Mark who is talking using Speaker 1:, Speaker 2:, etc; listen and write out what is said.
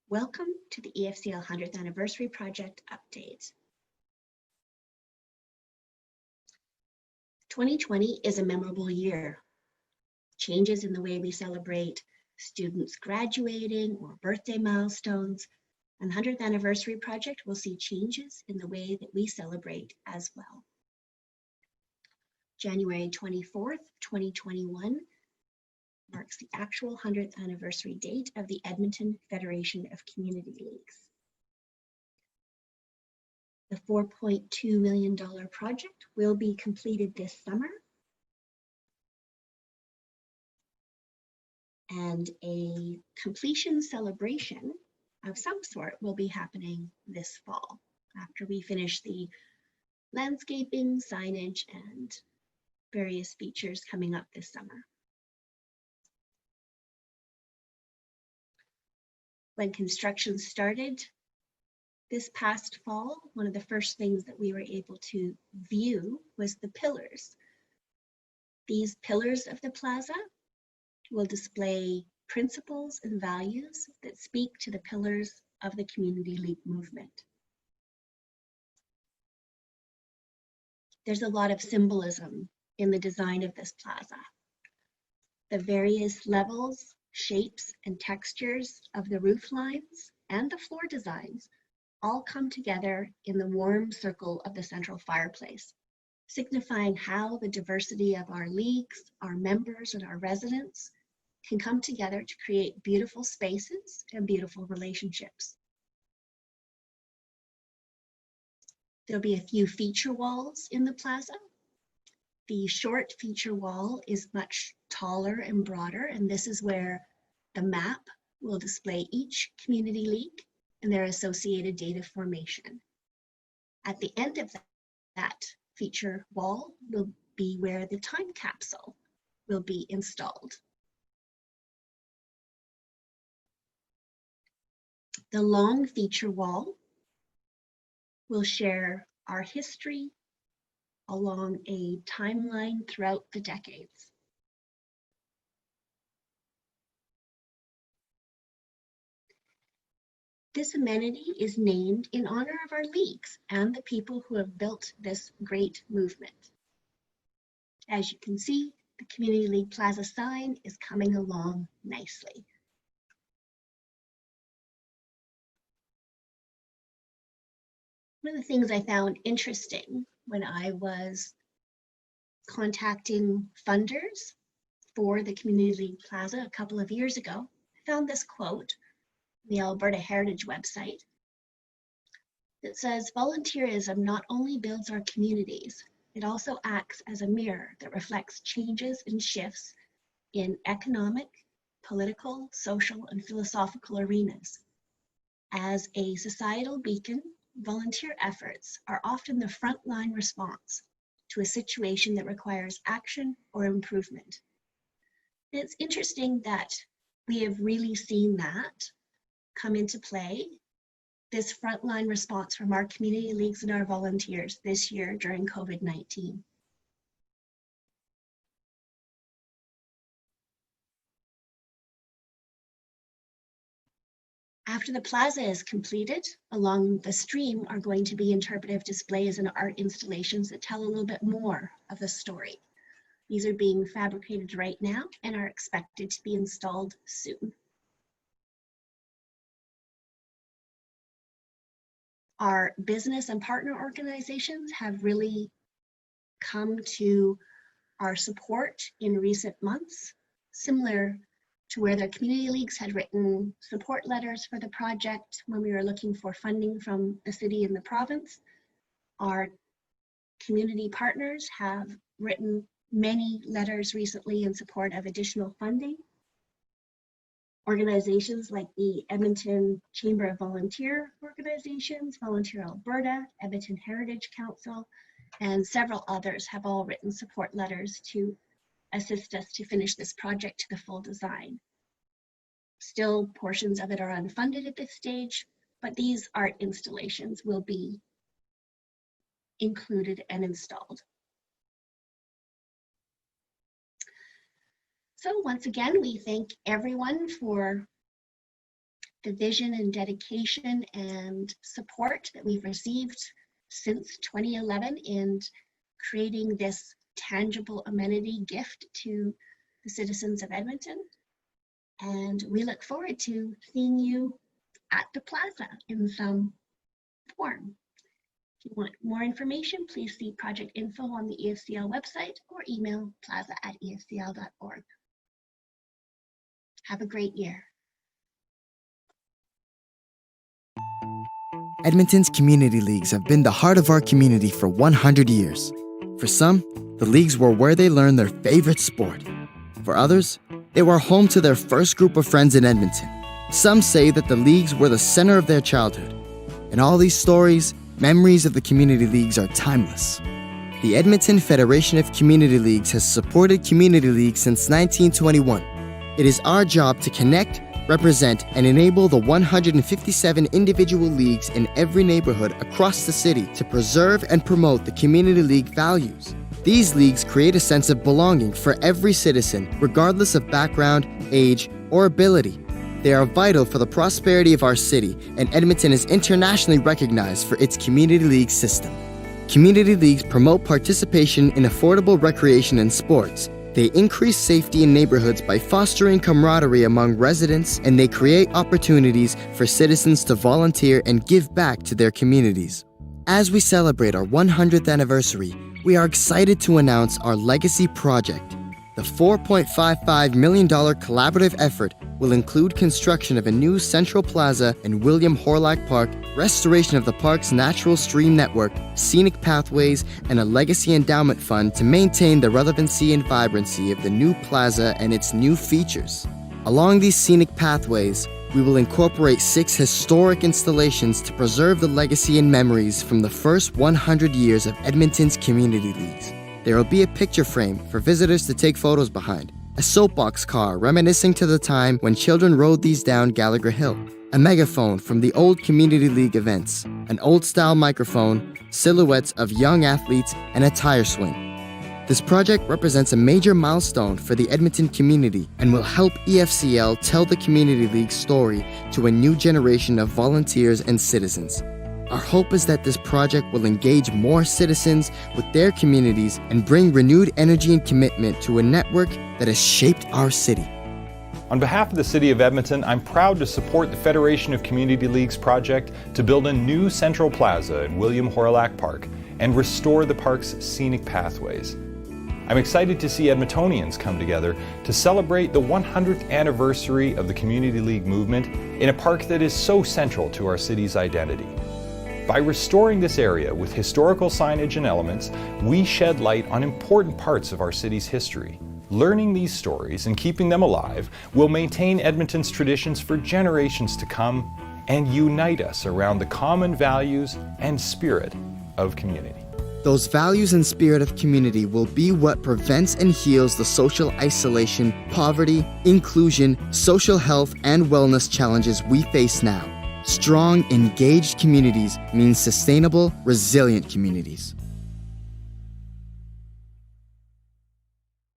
Speaker 1: Welcome to the EFCL 100th Anniversary Project Update. 2020 is a memorable year. Changes in the way we celebrate students graduating or birthday milestones, and 100th Anniversary Project will see changes in the way that we celebrate as well. January 24th, 2021 marks the actual 100th anniversary date of the Edmonton Federation of Community Leagues. The $4.2 million project will be completed this summer, and a completion celebration of some sort will be happening this fall after we finish the landscaping, signage, and various features coming up this summer. When construction started this past fall, one of the first things that we were able to view was the pillars. These pillars of the plaza will display principles and values that speak to the pillars of the Community League movement. There's a lot of symbolism in the design of this plaza. The various levels, shapes, and textures of the roof lines and the floor designs all come together in the warm circle of the central fireplace, signifying how the diversity of our leagues, our members, and our residents can come together to create beautiful spaces and beautiful relationships. There'll be a few feature walls in the plaza. The short feature wall is much taller and broader, and this is where the map will display each community league and their associated data formation. At the end of that feature wall will be where the time capsule will be installed. The long feature wall will share our history along a timeline throughout the decades. This amenity is named in honor of our leagues and the people who have built this great movement. As you can see, the Community League Plaza sign is coming along nicely. One of the things I found interesting when I was contacting funders for the Community League Plaza a couple of years ago, I found this quote on the Alberta Heritage website that says, "Volunteerism not only builds our communities, it also acts as a mirror that reflects changes and shifts in economic, political, social, and philosophical arenas. As a societal beacon, volunteer efforts are often the frontline response to a situation that requires action or improvement." And it's interesting that we have really seen that come into play, this frontline response from our community leagues and our volunteers this year during COVID-19. After the plaza is completed, along the stream are going to be interpretive displays and art installations that tell a little bit more of the story. These are being fabricated right now and are expected to be installed soon. Our business and partner organizations have really come to our support in recent months, similar to where the community leagues had written support letters for the project when we were looking for funding from the city and the province. Our community partners have written many letters recently in support of additional funding. Organizations like the Edmonton Chamber of Volunteer Organizations, Volunteer Alberta, Edmonton Heritage Council, and several others have all written support letters to assist us to finish this project to the full design. Still, portions of it are unfunded at this stage, but these art installations will be included and installed. So once again, we thank everyone for the vision and dedication and support that we've received since 2011 in creating this tangible amenity gift to the citizens of Edmonton. And we look forward to seeing you at the plaza in some form. If you want more information, please see project info on the EFCL website or email plaza@efcl.org. Have a great year.
Speaker 2: Edmonton's community leagues have been the heart of our community for 100 years. For some, the leagues were where they learned their favorite sport. For others, they were home to their first group of friends in Edmonton. Some say that the leagues were the center of their childhood. And all these stories, memories of the community leagues are timeless. The Edmonton Federation of Community Leagues has supported community leagues since 1921. It is our job to connect, represent, and enable the 157 individual leagues in every neighborhood across the city to preserve and promote the community league values. These leagues create a sense of belonging for every citizen, regardless of background, age, or ability. They are vital for the prosperity of our city, and Edmonton is internationally recognized for its community league system. Community leagues promote participation in affordable recreation and sports. They increase safety in neighborhoods by fostering camaraderie among residents, and they create opportunities for citizens to volunteer and give back to their communities. As we celebrate our 100th anniversary, we are excited to announce our legacy project. The $4.55 million collaborative effort will include construction of a new central plaza in William Horlock Park, restoration of the park's natural stream network, scenic pathways, and a legacy endowment fund to maintain the relevancy and vibrancy of the new plaza and its new features. Along these scenic pathways, we will incorporate 6 historic installations to preserve the legacy and memories from the first 100 years of Edmonton's community leagues. There will be a picture frame for visitors to take photos behind, a soapbox car reminiscing to the time when children rode these down Gallagher Hill, a megaphone from the old community league events, an old-style microphone, silhouettes of young athletes, and a tire swing. This project represents a major milestone for the Edmonton community and will help EFCL tell the community league story to a new generation of volunteers and citizens. Our hope is that this project will engage more citizens with their communities and bring renewed energy and commitment to a network that has shaped our city.
Speaker 3: On behalf of the City of Edmonton, I'm proud to support the Federation of Community Leagues project to build a new central plaza in William Horlock Park and restore the park's scenic pathways. I'm excited to see Edmontonians come together to celebrate the 100th anniversary of the Community League movement in a park that is so central to our city's identity. By restoring this area with historical signage and elements, we shed light on important parts of our city's history. Learning these stories and keeping them alive will maintain Edmonton's traditions for generations to come and unite us around the common values and spirit of community.
Speaker 2: Those values and spirit of community will be what prevents and heals the social isolation, poverty, inclusion, social health, and wellness challenges we face now. Strong, engaged communities mean sustainable, resilient communities.